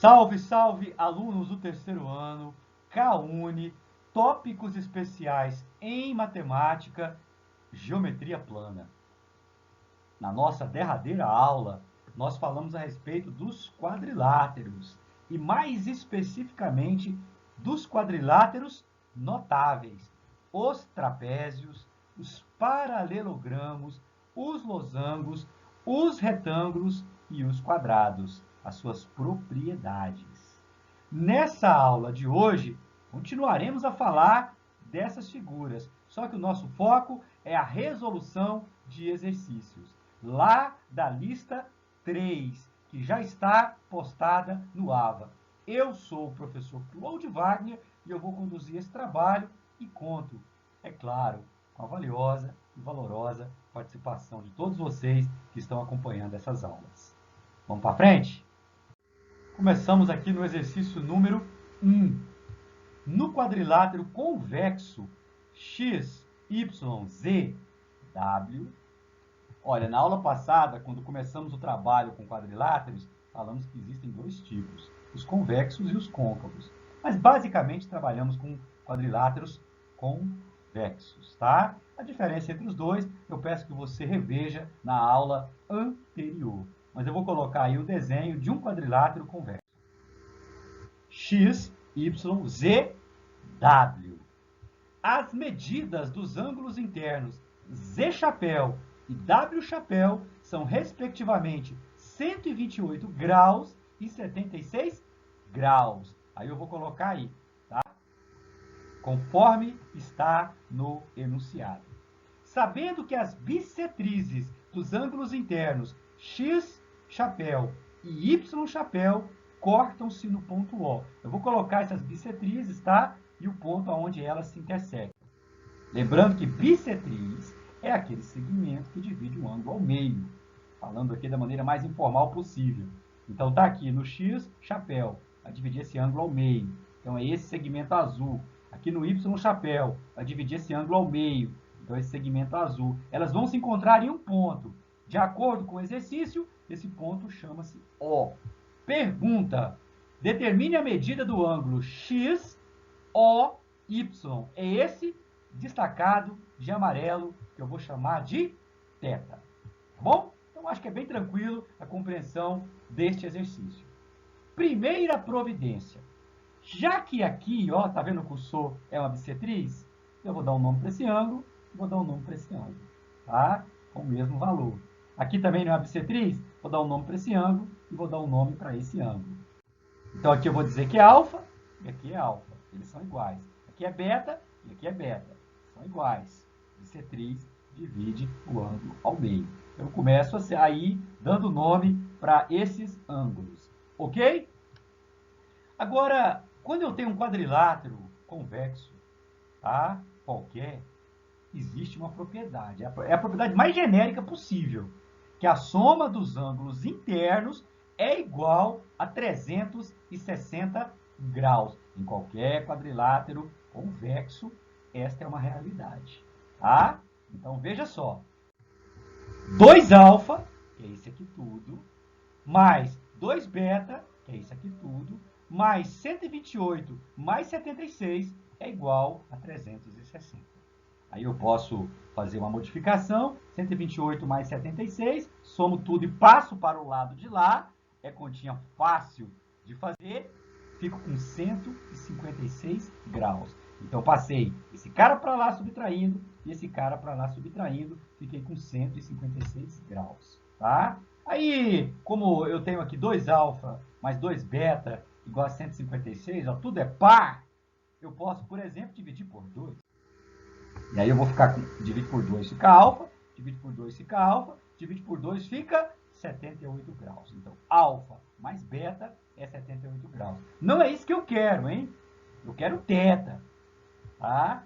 Salve, salve, alunos do terceiro ano, CAUNI, tópicos especiais em matemática, geometria plana. Na nossa derradeira aula, nós falamos a respeito dos quadriláteros e mais especificamente dos quadriláteros notáveis, os trapézios, os paralelogramos, os losangos, os retângulos e os quadrados, as suas propriedades. Nessa aula de hoje, continuaremos a falar dessas figuras, só que o nosso foco é a resolução de exercícios, lá da lista 3, que já está postada no AVA. Eu sou o professor Claude Wagner e eu vou conduzir esse trabalho e conto, é claro, com a valiosa e valorosa participação de todos vocês que estão acompanhando essas aulas. Vamos para frente? Começamos aqui no exercício número 1. No quadrilátero convexo x, y, z, w. Olha, na aula passada, quando começamos o trabalho com quadriláteros, falamos que existem dois tipos, os convexos e os côncavos. Mas basicamente trabalhamos com quadriláteros convexos, tá? A diferença entre os dois, eu peço que você reveja na aula anterior. Mas eu vou colocar aí o desenho de um quadrilátero convexo. X, Y, Z, W. As medidas dos ângulos internos Z chapéu e W chapéu são, respectivamente, 128 graus e 76 graus. Aí eu vou colocar aí, tá? Conforme está no enunciado. Sabendo que as bissetrizes dos ângulos internos X chapéu e Y chapéu cortam-se no ponto O. Eu vou colocar essas bissetrizes, tá? E o ponto onde elas se intersectam. Lembrando que bissetriz é aquele segmento que divide o ângulo ao meio. Falando aqui da maneira mais informal possível. Então, tá aqui no X, chapéu, vai dividir esse ângulo ao meio. Então, é esse segmento azul. Aqui no Y, chapéu, vai dividir esse ângulo ao meio. Então, esse segmento azul. Elas vão se encontrar em um ponto. De acordo com o exercício, esse ponto chama-se O. Pergunta: determine a medida do ângulo X, O, Y. É esse destacado de amarelo que eu vou chamar de θ. Tá bom? Então, acho que é bem tranquilo a compreensão deste exercício. Primeira providência. Já que aqui, ó, tá vendo o cursor é uma bissetriz? Eu vou dar um nome para esse ângulo, vou dar um nome para esse ângulo, tá? Com o mesmo valor. Aqui também não é uma bissetriz? Vou dar um nome para esse ângulo e vou dar um nome para esse ângulo. Então, aqui eu vou dizer que é alfa e aqui é alfa. Eles são iguais. Aqui é beta e aqui é beta. São iguais. Bissetriz divide o ângulo ao meio. Eu começo aí dando nome para esses ângulos. Ok? Agora, quando eu tenho um quadrilátero convexo, tá? Qualquer, existe uma propriedade. É a propriedade mais genérica possível, que a soma dos ângulos internos é igual a 360 graus. Em qualquer quadrilátero convexo, esta é uma realidade. Tá? Então, veja só. 2α, que é isso aqui tudo, mais 2β, que é isso aqui tudo, mais 128 mais 76 é igual a 360. Aí eu posso fazer uma modificação, 128 mais 76, somo tudo e passo para o lado de lá, é continha fácil de fazer, fico com 156 graus. Então, passei esse cara para lá subtraindo e esse cara para lá subtraindo, fiquei com 156 graus, tá? Aí, como eu tenho aqui 2α mais 2β igual a 156, ó, tudo é par, eu posso, por exemplo, dividir por 2. E aí eu vou ficar com, divide por 2 fica alfa, divide por 2 fica alfa, divide por 2 fica 78 graus. Então, alfa mais beta é 78 graus. Não é isso que eu quero, hein? Eu quero θ, tá?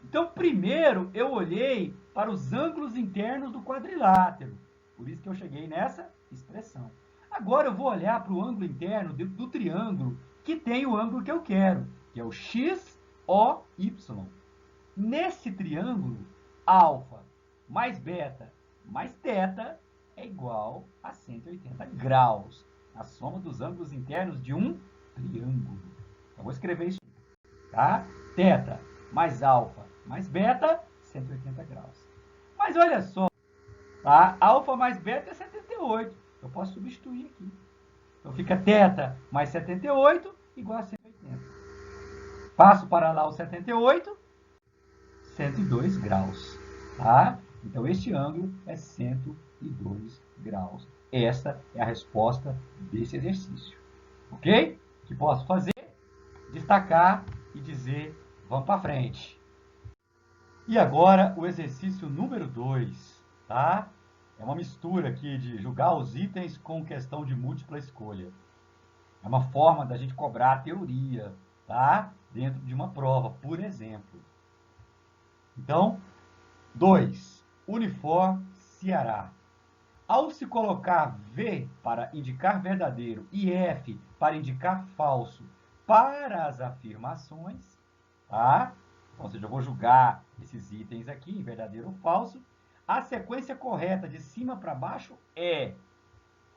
Então, primeiro eu olhei para os ângulos internos do quadrilátero. Por isso que eu cheguei nessa expressão. Agora eu vou olhar para o ângulo interno do triângulo que tem o ângulo que eu quero, que é o XOY. Nesse triângulo, alfa mais beta mais θ é igual a 180 graus. A soma dos ângulos internos de um triângulo. Eu vou escrever isso, tá? Θ mais alfa mais beta, 180 graus. Mas olha só, tá? Alfa mais beta é 78. Eu posso substituir aqui. Então fica θ mais 78 igual a 180. Passo para lá o 78, 102 graus. Tá? Então este ângulo é 102 graus. Esta é a resposta desse exercício. Ok? O que posso fazer? Destacar e dizer, vamos para frente. E agora o exercício número 2, tá? É uma mistura aqui de julgar os itens com questão de múltipla escolha. É uma forma da gente cobrar a teoria, tá? Dentro de uma prova, por exemplo. Então, 2. Unifor Ceará. Ao se colocar V para indicar verdadeiro e F para indicar falso para as afirmações, tá? Ou seja, eu vou julgar esses itens aqui, verdadeiro ou falso. A sequência correta de cima para baixo é...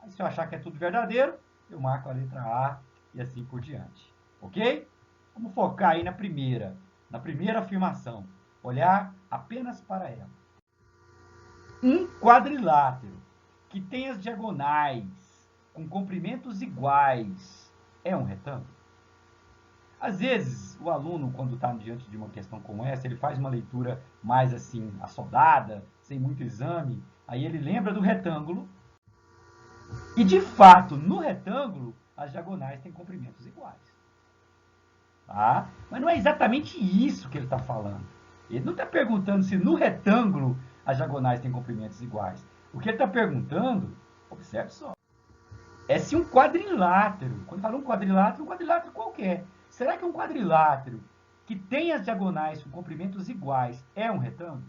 Aí, se eu achar que é tudo verdadeiro, eu marco a letra A e assim por diante. Ok? Vamos focar aí na primeira afirmação. Olhar apenas para ela. Um quadrilátero que tem as diagonais com comprimentos iguais é um retângulo? Às vezes, o aluno, quando está diante de uma questão como essa, ele faz uma leitura mais assim, assodada, sem muito exame, aí ele lembra do retângulo, e de fato, no retângulo, as diagonais têm comprimentos iguais. Tá? Mas não é exatamente isso que ele está falando. Ele não está perguntando se no retângulo as diagonais têm comprimentos iguais. O que ele está perguntando, observe só, é se um quadrilátero, quando fala um quadrilátero qualquer, será que um quadrilátero que tem as diagonais com comprimentos iguais é um retângulo?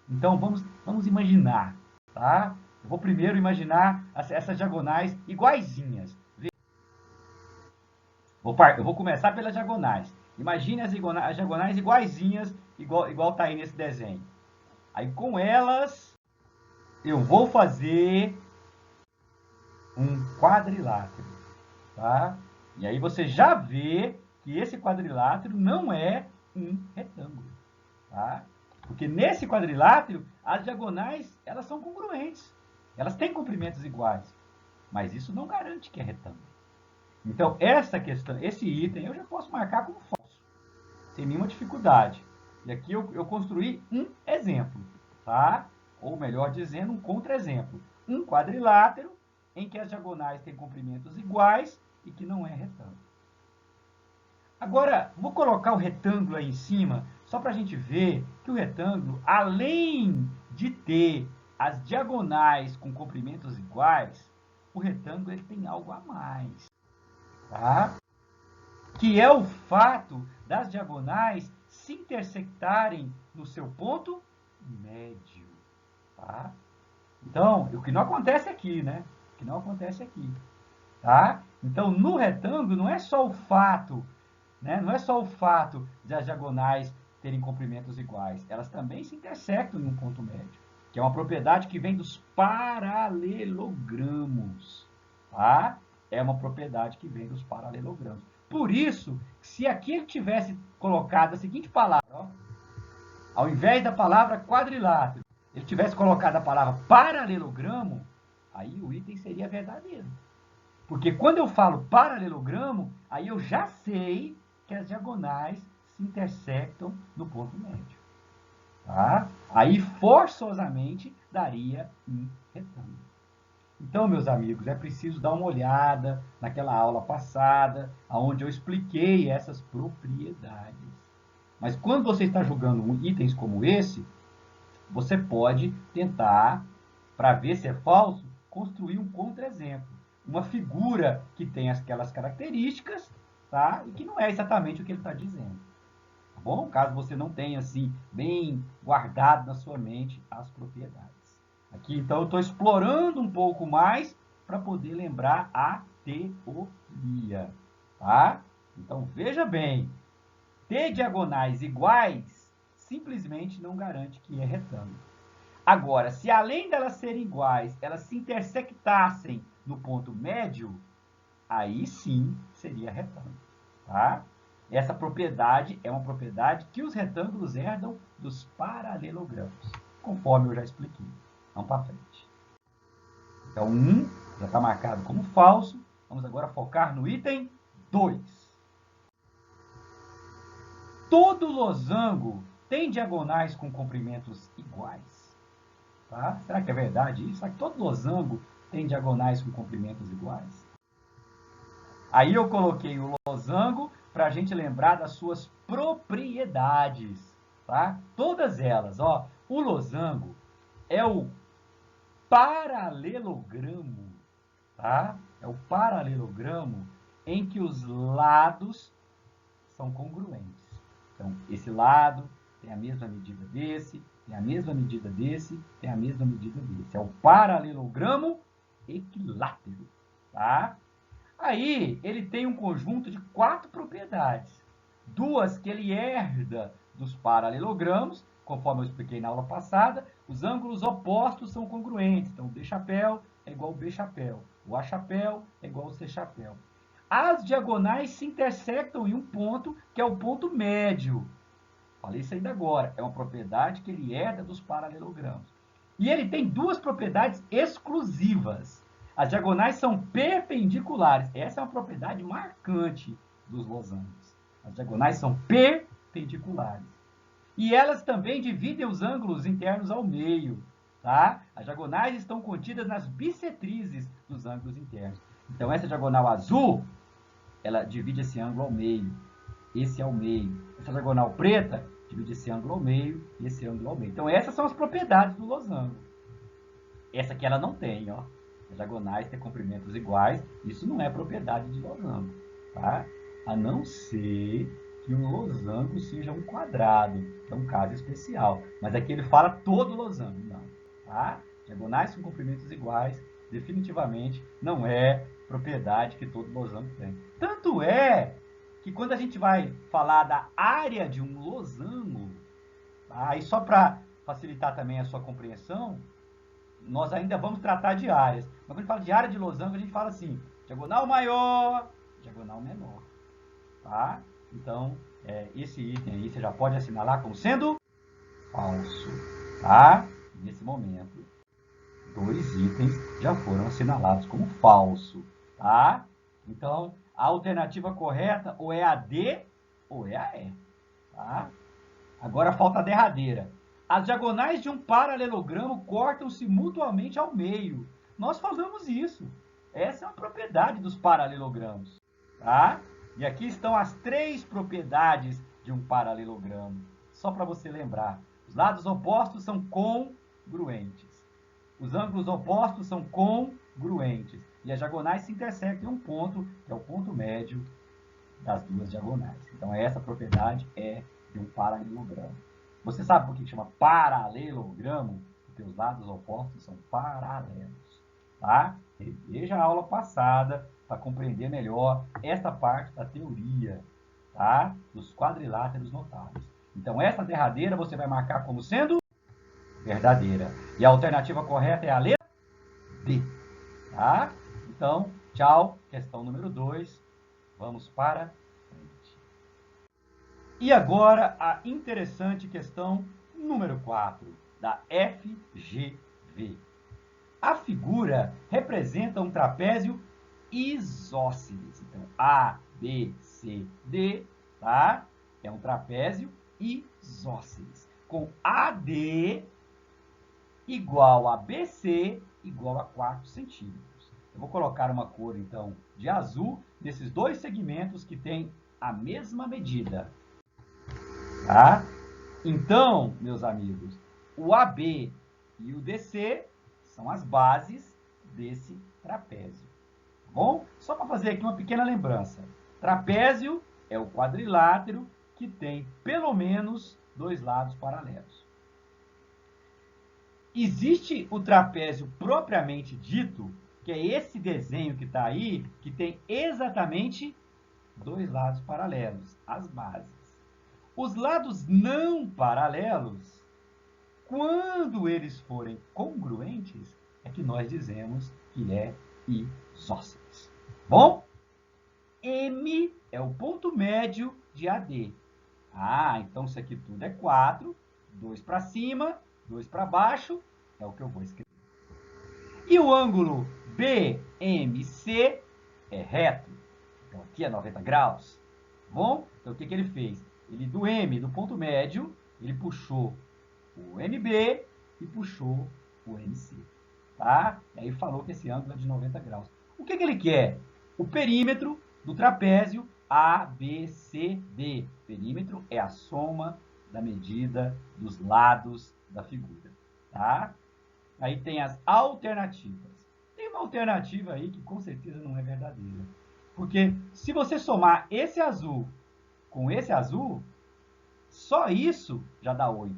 Então, vamos imaginar, tá? Eu vou primeiro imaginar essas diagonais iguaizinhas. Eu vou começar pelas diagonais. Imagine as diagonais iguaizinhas, igual está aí nesse desenho. Aí, com elas, eu vou fazer um quadrilátero, tá? E aí você já vê que esse quadrilátero não é um retângulo, tá? Porque nesse quadrilátero, as diagonais, elas são congruentes. Elas têm comprimentos iguais. Mas isso não garante que é retângulo. Então, essa questão, esse item, eu já posso marcar como falso, sem nenhuma dificuldade. E aqui eu construí um exemplo, tá? Ou melhor dizendo, um contra-exemplo. Um quadrilátero em que as diagonais têm comprimentos iguais e que não é retângulo. Agora, vou colocar o retângulo aí em cima, só para a gente ver que o retângulo, além de ter as diagonais com comprimentos iguais, o retângulo ele tem algo a mais, tá? Que é o fato das diagonais se intersectarem no seu ponto médio, tá? Então, o que não acontece aqui, né? O que não acontece aqui, tá? Então, no retângulo, não é só o fato, né? Não é só o fato de as diagonais terem comprimentos iguais, elas também se intersectam em um ponto médio, que é uma propriedade que vem dos paralelogramos, tá? É uma propriedade que vem dos paralelogramos. Por isso, se aqui ele tivesse colocado a seguinte palavra, ó, ao invés da palavra quadrilátero, ele tivesse colocado a palavra paralelogramo, aí o item seria verdadeiro. Porque quando eu falo paralelogramo, aí eu já sei que as diagonais se intersectam no ponto médio. Tá? Aí, forçosamente, daria um retângulo. Então, meus amigos, é preciso dar uma olhada naquela aula passada, onde eu expliquei essas propriedades. Mas quando você está julgando itens como esse, você pode tentar, para ver se é falso, construir um contra-exemplo. Uma figura que tem aquelas características, tá? E que não é exatamente o que ele está dizendo. Tá bom? Caso você não tenha, assim, bem guardado na sua mente as propriedades. Aqui, então, eu estou explorando um pouco mais para poder lembrar a teoria. Tá? Então, veja bem. Ter diagonais iguais simplesmente não garante que é retângulo. Agora, se além delas serem iguais, elas se intersectassem no ponto médio, aí sim seria retângulo, tá? Essa propriedade é uma propriedade que os retângulos herdam dos paralelogramos, conforme eu já expliquei. Vamos para frente. Então, 1 já está marcado como falso. Vamos agora focar no item 2. Todo losango tem diagonais com comprimentos iguais. Tá? Será que é verdade isso? Será que todo losango tem diagonais com comprimentos iguais? Aí eu coloquei o losango para a gente lembrar das suas propriedades. Tá? Todas elas. Ó, o losango é o paralelogramo. Tá? É o paralelogramo em que os lados são congruentes. Então, esse lado tem a mesma medida desse, tem a mesma medida desse, tem a mesma medida desse. É o paralelogramo equilátero. Tá? Aí, ele tem um conjunto de 4 propriedades. 2 que ele herda dos paralelogramos, conforme eu expliquei na aula passada. Os ângulos opostos são congruentes. Então, o B chapéu é igual ao B chapéu. O A chapéu é igual ao C chapéu. As diagonais se intersectam em um ponto, que é o ponto médio. Falei isso ainda agora. É uma propriedade que ele herda dos paralelogramos. E ele tem 2 propriedades exclusivas. As diagonais são perpendiculares. Essa é uma propriedade marcante dos losangos. As diagonais são perpendiculares. E elas também dividem os ângulos internos ao meio. Tá? As diagonais estão contidas nas bissetrizes dos ângulos internos. Então, essa diagonal azul, ela divide esse ângulo ao meio. Esse ao meio. Essa diagonal preta divide esse ângulo ao meio e esse ângulo ao meio. Então, essas são as propriedades do losango. Essa aqui ela não tem, ó. As diagonais têm comprimentos iguais. Isso não é propriedade de losango, tá? A não ser que um losango seja um quadrado, que é um caso especial. Mas aqui ele fala todo losango, não, tá? Diagonais com comprimentos iguais, definitivamente não é propriedade que todo losango tem. Tanto é que quando a gente vai falar da área de um losango, tá? E só para facilitar também a sua compreensão, nós ainda vamos tratar de áreas. Mas quando a gente fala de área de losango, a gente fala assim, diagonal maior, diagonal menor. Tá? Então, esse item aí você já pode assinalar como sendo falso. Tá? Nesse momento, 2 itens já foram assinalados como falso. Tá? Então, a alternativa correta ou é a D ou é a E. Tá? Agora falta a derradeira. As diagonais de um paralelogramo cortam-se mutuamente ao meio. Nós falamos isso. Essa é uma propriedade dos paralelogramos. Tá? E aqui estão as 3 propriedades de um paralelogramo. Só para você lembrar. Os lados opostos são congruentes. Os ângulos opostos são congruentes. E as diagonais se intersectam em um ponto, que é o ponto médio das 2 diagonais. Então, essa propriedade é de um paralelogramo. Você sabe por que chama paralelogramo? Porque os lados opostos são paralelos. Tá? Reveja a aula passada para compreender melhor esta parte da teoria, tá? Dos quadriláteros notáveis. Então, essa derradeira você vai marcar como sendo verdadeira. E a alternativa correta é a letra D. Tá? Então, tchau. Questão número 2. Vamos para frente. E agora a interessante questão número 4, da FGV. A figura representa um trapézio isósceles. Então, A, B, C, D, tá? É um trapézio isósceles. Com AD igual a BC igual a 4 centímetros. Eu vou colocar uma cor, então, de azul nesses 2 segmentos que têm a mesma medida. Tá? Então, meus amigos, o AB e o DC são as bases desse trapézio. Tá bom? Só para fazer aqui uma pequena lembrança. Trapézio é o quadrilátero que tem pelo menos 2 lados paralelos. Existe o trapézio propriamente dito, que é esse desenho que está aí, que tem exatamente 2 lados paralelos, as bases. Os lados não paralelos, quando eles forem congruentes, é que nós dizemos que é isósceles. Bom? M é o ponto médio de AD. Ah, então isso aqui tudo é 4, 2 para cima, 2 para baixo, é o que eu vou escrever. E o ângulo BMC é reto, então aqui é 90 graus. Bom, então o que ele fez? Ele do M, do ponto médio, ele puxou o MB e puxou o MC. Tá? E aí falou que esse ângulo é de 90 graus. O que ele quer? O perímetro do trapézio ABCD. Perímetro é a soma da medida dos lados da figura. Tá? Aí tem as alternativas. Tem uma alternativa aí que com certeza não é verdadeira. Porque se você somar esse azul com esse azul, só isso já dá 8.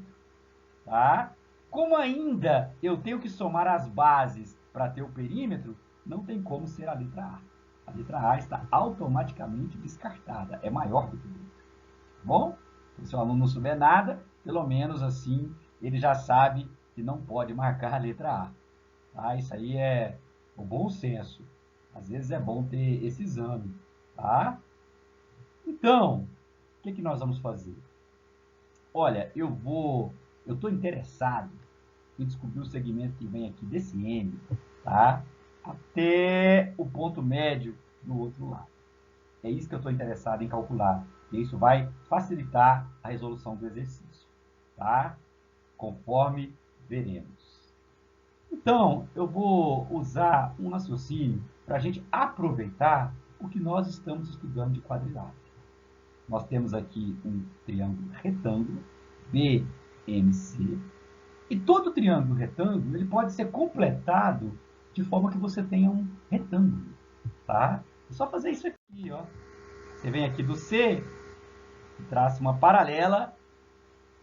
Tá? Como ainda eu tenho que somar as bases para ter o perímetro, não tem como ser a letra A. A letra A está automaticamente descartada, é maior do que 8. Bom, se o aluno não souber nada, pelo menos assim ele já sabe que não pode marcar a letra A. Tá? Isso aí é o bom senso. Às vezes é bom ter esse exame. Tá? Então, o que nós vamos fazer? Olha, eu estou interessado em descobrir o segmento que vem aqui desse M, tá? Até o ponto médio do outro lado. É isso que eu estou interessado em calcular. E isso vai facilitar a resolução do exercício, tá? Conforme veremos. Então, eu vou usar um raciocínio para a gente aproveitar o que nós estamos estudando de quadrilátero. Nós temos aqui um triângulo retângulo, BMC, e todo triângulo retângulo ele pode ser completado de forma que você tenha um retângulo. Tá? É só fazer isso aqui. Ó. Você vem aqui do C e traça uma paralela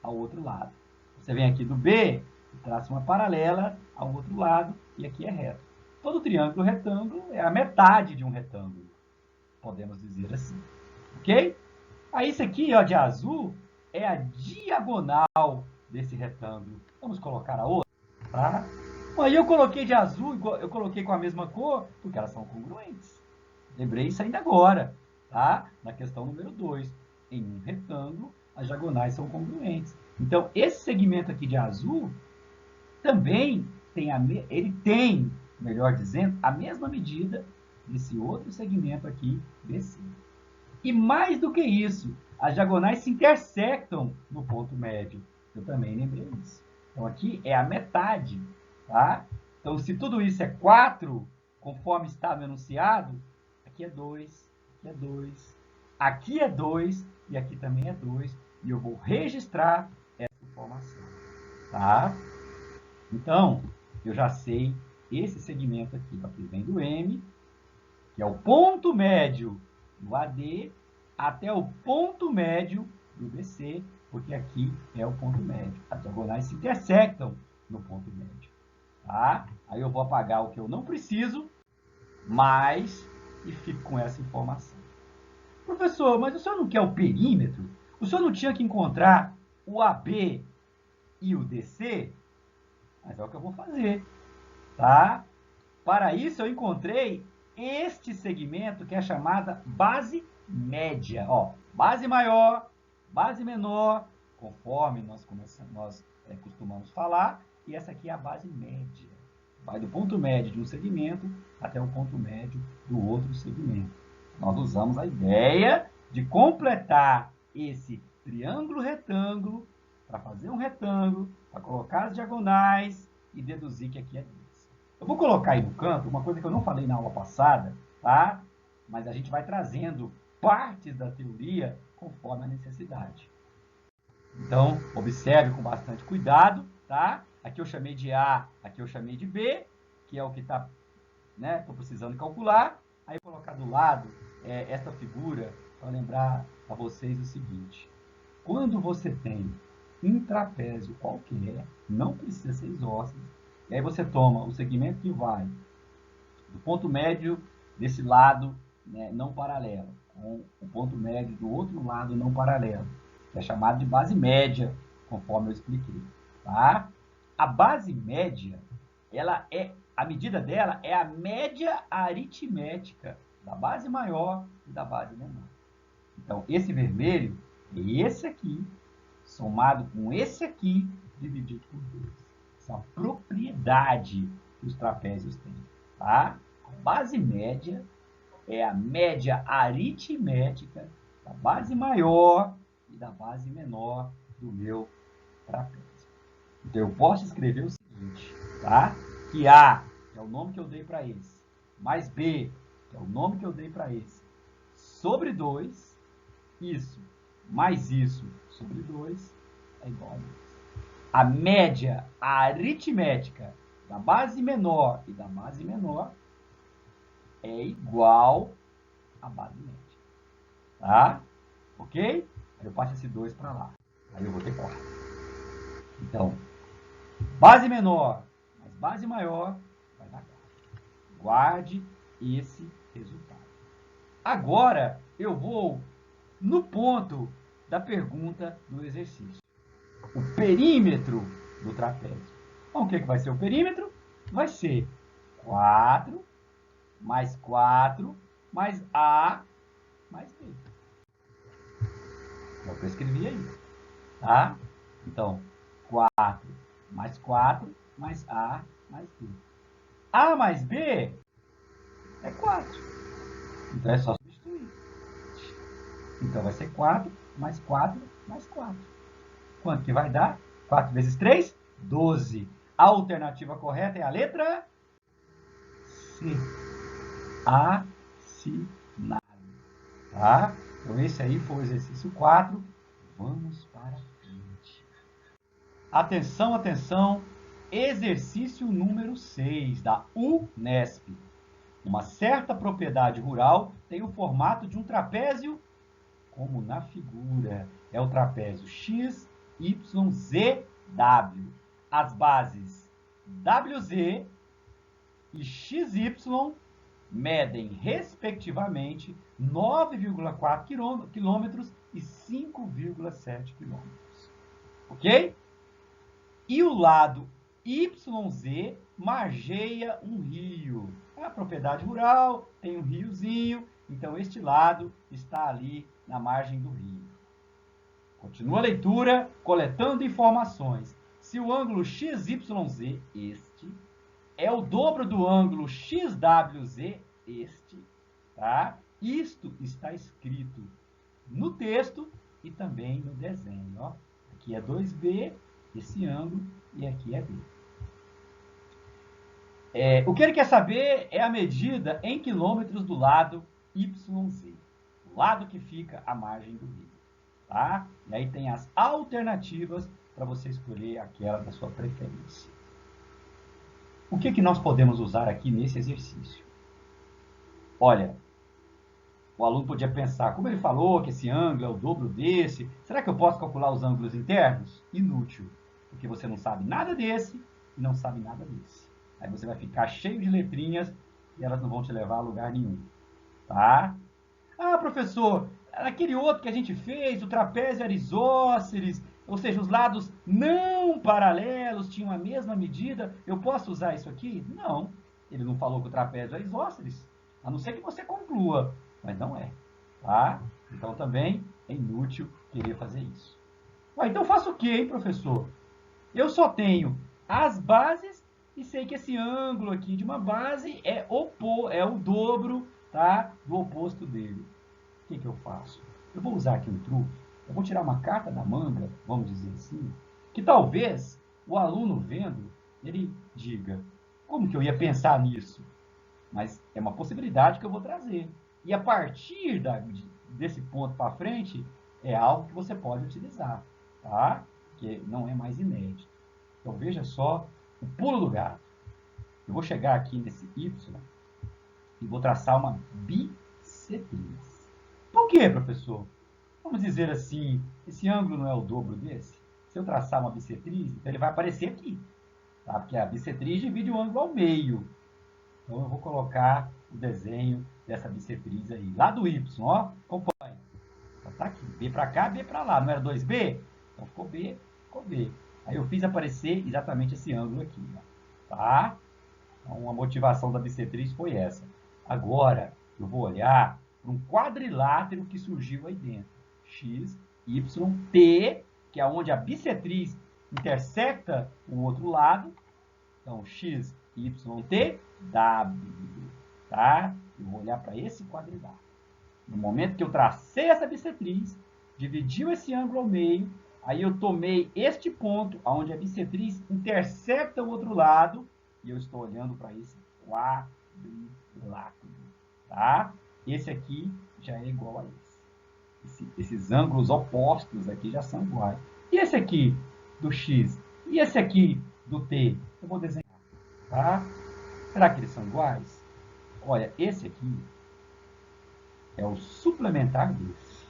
ao outro lado. Você vem aqui do B e traça uma paralela ao outro lado, e aqui é reto. Todo triângulo retângulo é a metade de um retângulo, podemos dizer assim. Ok? Aí isso aqui, ó, de azul, é a diagonal desse retângulo. Vamos colocar a outra, tá? Aí eu coloquei de azul, eu coloquei com a mesma cor, porque elas são congruentes. Lembrei isso ainda agora, tá? Na questão número 2. Em um retângulo, as diagonais são congruentes. Então, esse segmento aqui de azul também tem, melhor dizendo, a mesma medida desse outro segmento aqui, BC. E mais do que isso, as diagonais se intersectam no ponto médio. Eu também lembrei isso. Então, aqui é a metade, tá? Então, se tudo isso é 4, conforme está no enunciado, aqui é 2, aqui é 2, aqui é 2 e aqui também é 2. E eu vou registrar essa informação, tá? Então, eu já sei esse segmento aqui, ó, que vem do M, que é o ponto médio do AD até o ponto médio do BC, porque aqui é o ponto médio. As diagonais se intersectam no ponto médio. Tá? Aí eu vou apagar o que eu não preciso, mais e fico com essa informação. Professor, mas o senhor não quer o perímetro? O senhor não tinha que encontrar o AB e o DC? Mas é o que eu vou fazer. Tá? Para isso eu encontrei este segmento que é chamada base média. Ó, base maior, base menor, conforme nós costumamos falar, e essa aqui é a base média. Vai do ponto médio de um segmento até o ponto médio do outro segmento. Nós usamos a ideia de completar esse triângulo retângulo para fazer um retângulo, para colocar as diagonais e deduzir que aqui é 2. Eu vou colocar aí no canto uma coisa que eu não falei na aula passada, tá? Mas a gente vai trazendo partes da teoria conforme a necessidade. Então, observe com bastante cuidado, tá? Aqui eu chamei de A, aqui eu chamei de B, que é o que está, né, estou precisando calcular. Aí vou colocar do lado esta figura para lembrar a vocês o seguinte. Quando você tem um trapézio qualquer, não precisa ser isósceles, e aí você toma o segmento que vai do ponto médio desse lado, né, não paralelo, com o ponto médio do outro lado não paralelo, que é chamado de base média, conforme eu expliquei. Tá? A base média ela é A medida dela é a média aritmética da base maior e da base menor. Então, esse vermelho é esse aqui, somado com esse aqui, dividido por 2. Essa é uma propriedade que os trapézios têm. Tá? A base média é a média aritmética da base maior e da base menor do meu trapézio. Então, eu posso escrever o seguinte, tá? Que A, que é o nome que eu dei para esse, mais B, que é o nome que eu dei para esse, sobre 2, isso mais isso sobre 2 é igual a 2. A média aritmética da base menor e da base menor é igual à base média. Tá? Ok? Aí eu passo esse 2 para lá. Aí eu vou ter 4. Então, base menor mais base maior vai dar 4. Guarde esse resultado. Agora eu vou no ponto da pergunta do exercício. O perímetro do trapézio. Então, o que vai ser o perímetro? Vai ser 4 mais 4 mais A mais B. É o que eu escrevi aí. Tá? Então, 4 mais 4 mais A mais B. A mais B é 4. Então, é só substituir. Então, vai ser 4 mais 4 mais 4. Quanto que vai dar? 4 vezes 3? 12. A alternativa correta é a letra C. Assinado. Tá? Então, esse aí foi o exercício 4. Vamos para frente. Atenção, atenção. Exercício número 6 da Unesp. Uma certa propriedade rural tem o formato de um trapézio, como na figura. É o trapézio X, Y, Z, W. As bases WZ e XY medem, respectivamente, 9,4 km e 5,7 km. Ok? E o lado YZ margeia um rio. É a propriedade rural, tem um riozinho, então este lado está ali na margem do rio. Continua a leitura, coletando informações. Se o ângulo XYZ, este, é o dobro do ângulo XWZ, este, tá? Isto está escrito no texto e também no desenho. Ó. Aqui é 2B, esse ângulo, e aqui é B. O que ele quer saber é a medida em quilômetros do lado YZ, o lado que fica à margem do rio. Tá? E aí tem as alternativas para você escolher aquela da sua preferência. O que nós podemos usar aqui nesse exercício? Olha, o aluno podia pensar, como ele falou que esse ângulo é o dobro desse, será que eu posso calcular os ângulos internos? Inútil, porque você não sabe nada desse e não sabe nada desse. Aí você vai ficar cheio de letrinhas e elas não vão te levar a lugar nenhum. Tá? Ah, professor, aquele outro que a gente fez, o trapézio era isósceles, ou seja, os lados não paralelos tinham a mesma medida, eu posso usar isso aqui? Não, ele não falou que o trapézio é isósceles, a não ser que você conclua, mas não é, tá? Então também é inútil querer fazer isso. Então faço o quê, hein, professor? Eu só tenho as bases e sei que esse ângulo aqui de uma base é o dobro, tá, do oposto dele. O que eu faço? Eu vou usar aqui um truque. Eu vou tirar uma carta da manga, vamos dizer assim, que talvez o aluno vendo, ele diga, como que eu ia pensar nisso? Mas é uma possibilidade que eu vou trazer. E a partir desse ponto para frente, é algo que você pode utilizar, tá? Que não é mais inédito. Então veja só o pulo do gato. Eu vou chegar aqui nesse Y e vou traçar uma bissetriz. Por quê, professor? Vamos dizer assim, esse ângulo não é o dobro desse? Se eu traçar uma bissetriz, então ele vai aparecer aqui. Tá? Porque a bissetriz divide o ângulo ao meio. Então eu vou colocar o desenho dessa bissetriz aí. Lá do Y, ó. Acompanhe. Então, tá aqui. B para cá, B para lá. Não era 2B? Então ficou B, ficou B. Aí eu fiz aparecer exatamente esse ângulo aqui. Ó. Tá? Então, a motivação da bissetriz foi essa. Agora, eu vou olhar para um quadrilátero que surgiu aí dentro. X, Y, T, que é onde a bissetriz intersecta o outro lado. Então, X, Y, T, W. Tá? Eu vou olhar para esse quadrilátero. No momento que eu tracei essa bissetriz, dividiu esse ângulo ao meio, aí eu tomei este ponto, onde a bissetriz intersecta o outro lado, e eu estou olhando para esse quadrilátero. Tá? Esse aqui já é igual a esse. Esses ângulos opostos aqui já são iguais. E esse aqui do X? E esse aqui do T? Eu vou desenhar. Tá? Será que eles são iguais? Olha, esse aqui é o suplementar desse.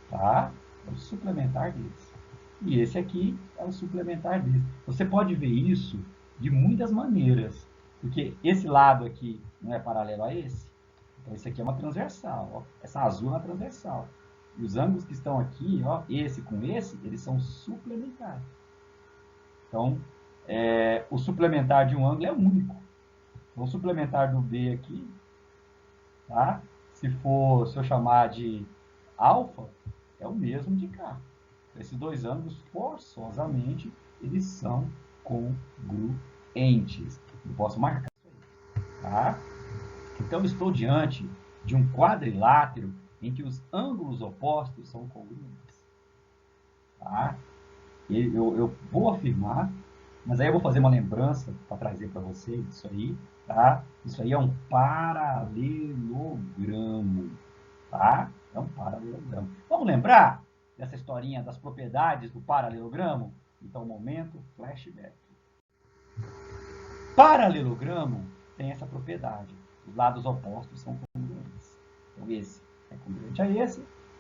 Tá? É o suplementar desse. E esse aqui é o suplementar desse. Você pode ver isso de muitas maneiras. Porque esse lado aqui não é paralelo a esse. Então, esse aqui é uma transversal. Ó. Essa azul é uma transversal. E os ângulos que estão aqui, ó, esse com esse, eles são suplementares. Então, o suplementar de um ângulo é único. Então, o suplementar do B aqui, tá? Se eu chamar de alfa, é o mesmo de cá. Esses dois ângulos, forçosamente, eles são congruentes. Eu posso marcar isso aí, tá? Então, eu estou diante de um quadrilátero em que os ângulos opostos são congruentes. Tá? Eu vou afirmar, mas aí eu vou fazer uma lembrança para trazer para vocês isso aí. Tá? Isso aí é um paralelogramo. Tá? É um paralelogramo. Vamos lembrar dessa historinha das propriedades do paralelogramo? Então, momento flashback. Paralelogramo tem essa propriedade. Os lados opostos são congruentes. Então, esse é congruente a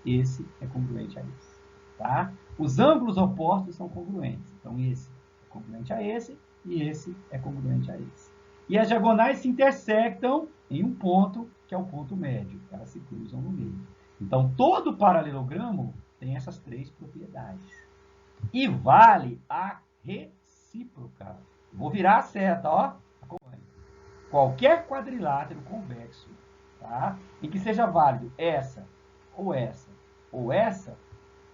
esse é congruente a esse. Tá? Os ângulos opostos são congruentes. Então, esse é congruente a esse e esse é congruente a esse. E as diagonais se intersectam em um ponto, que é o ponto médio. Elas se cruzam no meio. Então, todo paralelogramo tem essas três propriedades. E vale a recíproca. Vou virar a seta, ó. Acompanhe. Qualquer quadrilátero convexo, tá? Em que seja válido essa, ou essa, ou essa,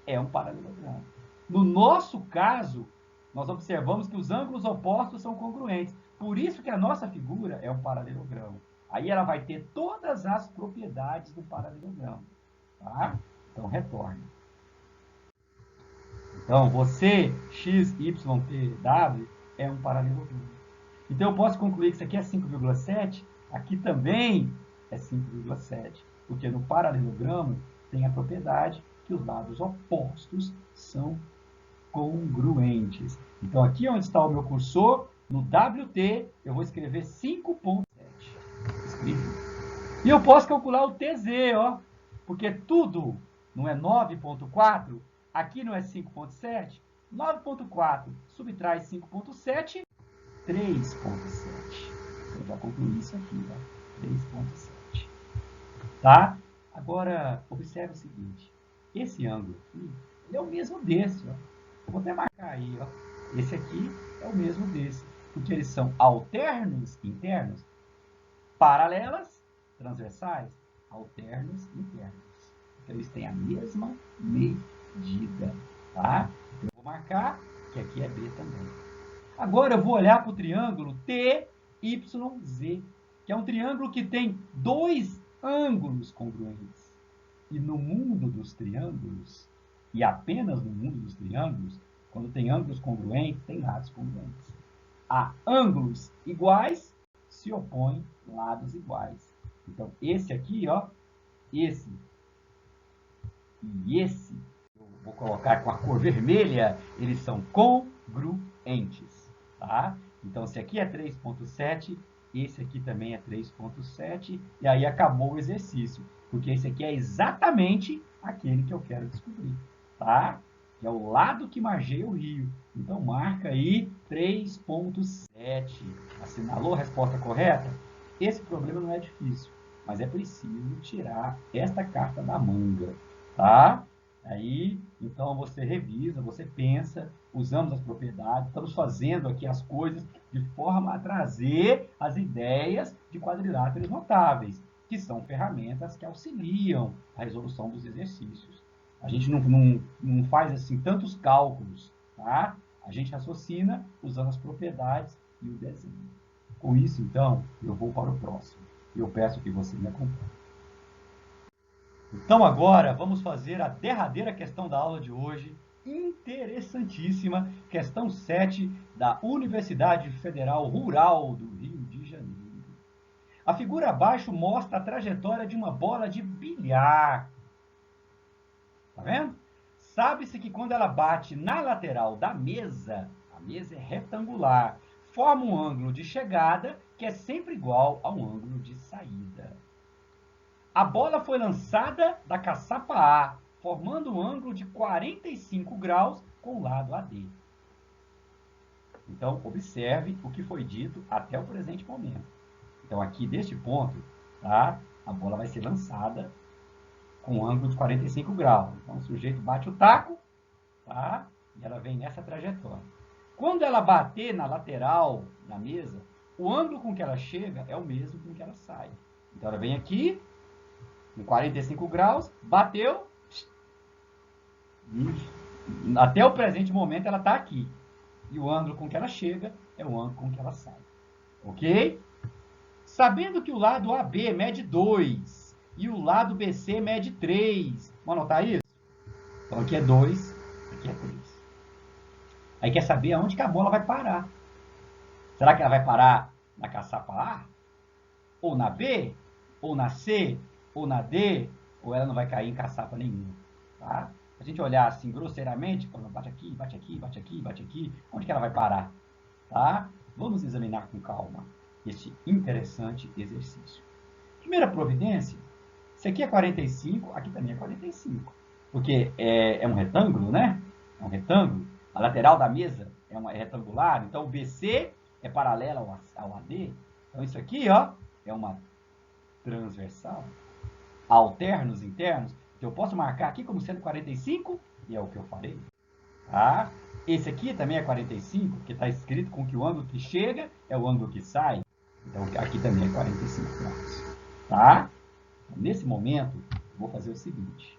é um paralelogramo. No nosso caso, nós observamos que os ângulos opostos são congruentes. Por isso que a nossa figura é um paralelogramo. Aí ela vai ter todas as propriedades do paralelogramo. Tá? Então, retorne. Então, você, x, y, t, w, é um paralelogramo. Então, eu posso concluir que isso aqui é 5,7, aqui também é 5,7, porque no paralelogramo tem a propriedade que os lados opostos são congruentes. Então, aqui onde está o meu cursor, no WT, eu vou escrever 5,7. Escrevi. E eu posso calcular o TZ, ó, porque tudo não é 9,4, aqui não é 5,7, 9,4 subtrai 5,7, 3,7. Eu já concluí isso aqui, ó, 3,7. Tá? Agora, observe o seguinte. Esse ângulo aqui, ele é o mesmo desse, ó. Eu vou até marcar aí, ó. Esse aqui é o mesmo desse, porque eles são alternos internos, paralelas, transversais, alternos internos. Então, eles têm a mesma medida, tá? Então, eu vou marcar que aqui é B também. Agora, eu vou olhar para o triângulo TYZ, que é um triângulo que tem dois ângulos congruentes. E no mundo dos triângulos, e apenas no mundo dos triângulos, quando tem ângulos congruentes, tem lados congruentes. A ângulos iguais se opõem lados iguais. Então, esse aqui, ó, esse e esse, eu vou colocar com a cor vermelha, eles são congruentes, tá? Então, se aqui é 3,7, esse aqui também é 3,7, e aí acabou o exercício, porque esse aqui é exatamente aquele que eu quero descobrir, tá? Que é o lado que margeia o rio. Então, marca aí 3,7. Assinalou a resposta correta? Esse problema não é difícil, mas é preciso tirar esta carta da manga, tá? Aí, então, você revisa, você pensa, usamos as propriedades, estamos fazendo aqui as coisas de forma a trazer as ideias de quadriláteros notáveis, que são ferramentas que auxiliam a resolução dos exercícios. A gente não faz assim tantos cálculos, tá? A gente raciocina usando as propriedades e o desenho. Com isso, então, eu vou para o próximo. Eu peço que você me acompanhe. Então agora vamos fazer a derradeira questão da aula de hoje, interessantíssima, questão 7 da Universidade Federal Rural do Rio de Janeiro. A figura abaixo mostra a trajetória de uma bola de bilhar. Tá vendo? Sabe-se que quando ela bate na lateral da mesa, a mesa é retangular, forma um ângulo de chegada que é sempre igual ao ângulo de saída. A bola foi lançada da caçapa A, formando um ângulo de 45 graus com o lado AD. Então, observe o que foi dito até o presente momento. Então, aqui deste ponto, tá? A bola vai ser lançada com um ângulo de 45 graus. Então, o sujeito bate o taco, tá? E ela vem nessa trajetória. Quando ela bater na lateral da mesa, o ângulo com que ela chega é o mesmo com que ela sai. Então, ela vem aqui, em 45 graus, bateu, e até o presente momento ela está aqui. E o ângulo com que ela chega é o ângulo com que ela sai. Ok? Sabendo que o lado AB mede 2 e o lado BC mede 3. Vamos anotar isso? Então aqui é 2, aqui é 3. Aí quer saber aonde que a bola vai parar. Será que ela vai parar na caçapa A? Ou na B? Ou na C? Ou na D? Ou ela não vai cair em caçapa nenhuma? Tá? A gente olhar assim grosseiramente, quando bate aqui, bate aqui, bate aqui, bate aqui, onde que ela vai parar? Tá? Vamos examinar com calma este interessante exercício. Primeira providência, isso aqui é 45, aqui também é 45. Porque é um retângulo, né? É um retângulo. A lateral da mesa é retangular, então o BC é paralelo ao AD. Então isso aqui, ó, é uma transversal. Alternos internos, eu posso marcar aqui como sendo 45, e é o que eu farei. Tá? Esse aqui também é 45, porque está escrito com que o ângulo que chega é o ângulo que sai. Então aqui também é 45 graus. Tá? Então, nesse momento, eu vou fazer o seguinte.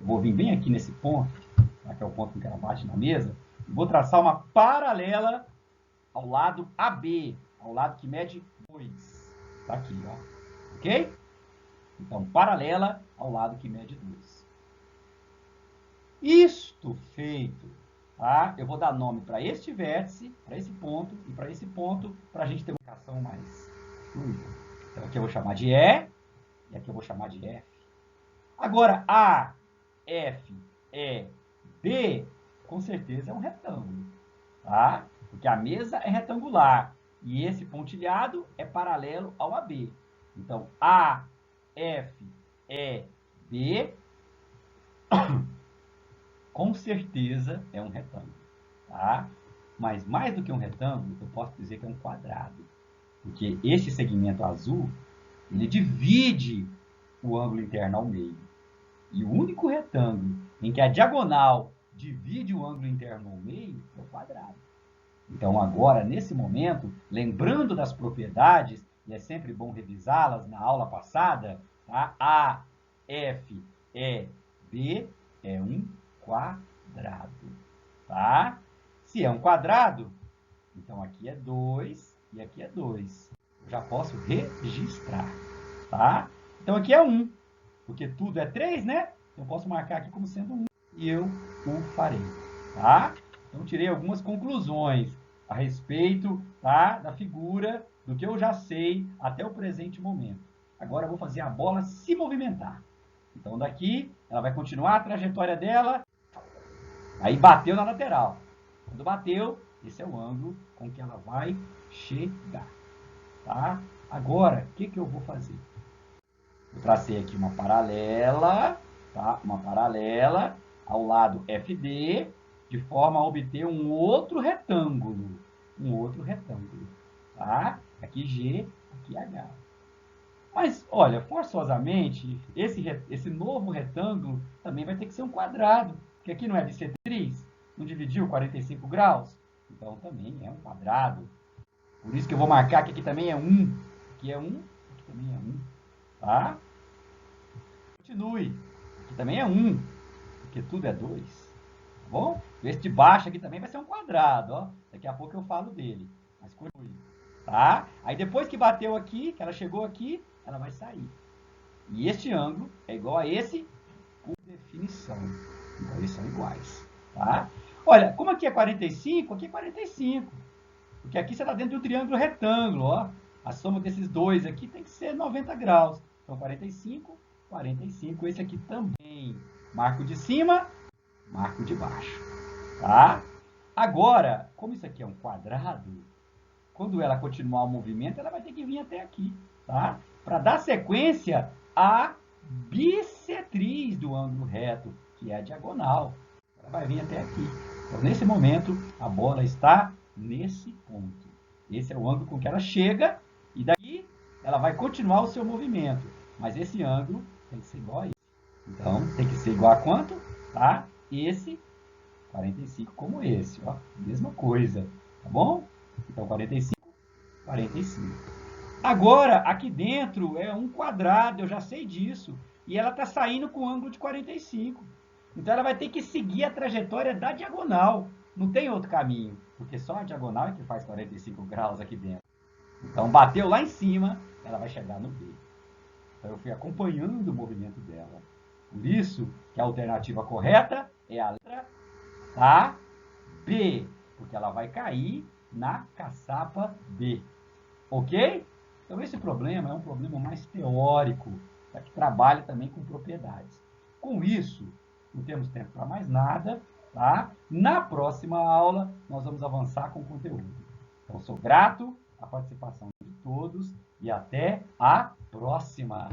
Eu vou vir bem aqui nesse ponto, tá? Que é o ponto que ela bate na mesa, e vou traçar uma paralela ao lado AB, ao lado que mede 2. Tá aqui, ó. Ok? Então, paralela ao lado que mede 2. Isto feito, tá? Eu vou dar nome para este vértice, para esse ponto e para esse ponto, para a gente ter uma comunicação mais fluida. Então, aqui eu vou chamar de E e aqui eu vou chamar de F. Agora, A, F, E, B, com certeza é um retângulo, tá? Porque a mesa é retangular e esse pontilhado é paralelo ao AB. Então, A, F, E, B, com certeza é um retângulo, tá? Mas mais do que um retângulo, eu posso dizer que é um quadrado. Porque este segmento azul, ele divide o ângulo interno ao meio. E o único retângulo em que a diagonal divide o ângulo interno ao meio é o quadrado. Então, agora, nesse momento, lembrando das propriedades, e é sempre bom revisá-las na aula passada, tá? A, F, E, B é um quadrado, tá? Se é um quadrado, então aqui é 2 e aqui é 2. Eu já posso registrar, tá? Então aqui é 1, porque tudo é 3, né? Eu posso marcar aqui como sendo 1 e eu o farei, tá? Então tirei algumas conclusões a respeito, tá, da figura, do que eu já sei até o presente momento. Agora eu vou fazer a bola se movimentar. Então daqui ela vai continuar a trajetória dela, aí bateu na lateral. Quando bateu, esse é o ângulo com que ela vai chegar, tá? Agora, o que eu vou fazer? Eu tracei aqui uma paralela, tá? Uma paralela ao lado FD, de forma a obter um outro retângulo. Um outro retângulo, tá? Aqui G, aqui H. Mas, olha, forçosamente, esse novo retângulo também vai ter que ser um quadrado. Porque aqui não é bissetriz? Não dividiu 45 graus? Então, também é um quadrado. Por isso que eu vou marcar que aqui também é 1. Aqui é 1, aqui também é 1. Tá? Continue. Aqui também é 1, porque tudo é 2. Tá bom? Esse de baixo aqui também vai ser um quadrado. Ó. Daqui a pouco eu falo dele. Mas continue. Tá? Aí depois que bateu aqui, que ela chegou aqui, ela vai sair. E este ângulo é igual a esse por definição. Então, eles são iguais. Tá? Olha, como aqui é 45, aqui é 45. Porque aqui você está dentro de um triângulo retângulo. Ó. A soma desses dois aqui tem que ser 90 graus. Então, 45, 45. Esse aqui também. Marco de cima, marco de baixo. Tá? Agora, como isso aqui é um quadrado, quando ela continuar o movimento, ela vai ter que vir até aqui. Tá? Para dar sequência à bissetriz do ângulo reto, que é a diagonal. Ela vai vir até aqui. Então, nesse momento, a bola está nesse ponto. Esse é o ângulo com que ela chega e daqui ela vai continuar o seu movimento. Mas esse ângulo tem que ser igual a esse. Então, tem que ser igual a quanto? Tá? Esse, 45 como esse. Ó, mesma coisa. Tá bom? Então, 45, 45. Agora, aqui dentro é um quadrado, eu já sei disso. E ela está saindo com ângulo de 45. Então, ela vai ter que seguir a trajetória da diagonal. Não tem outro caminho, porque só a diagonal é que faz 45 graus aqui dentro. Então, bateu lá em cima, ela vai chegar no B. Então, eu fui acompanhando o movimento dela. Por isso que a alternativa correta é a letra A, B, porque ela vai cair na caçapa B. Ok? Então, esse problema é um problema mais teórico, que trabalha também com propriedades. Com isso, não temos tempo para mais nada, tá? Na próxima aula, nós vamos avançar com o conteúdo. Então, sou grato à participação de todos e até a próxima!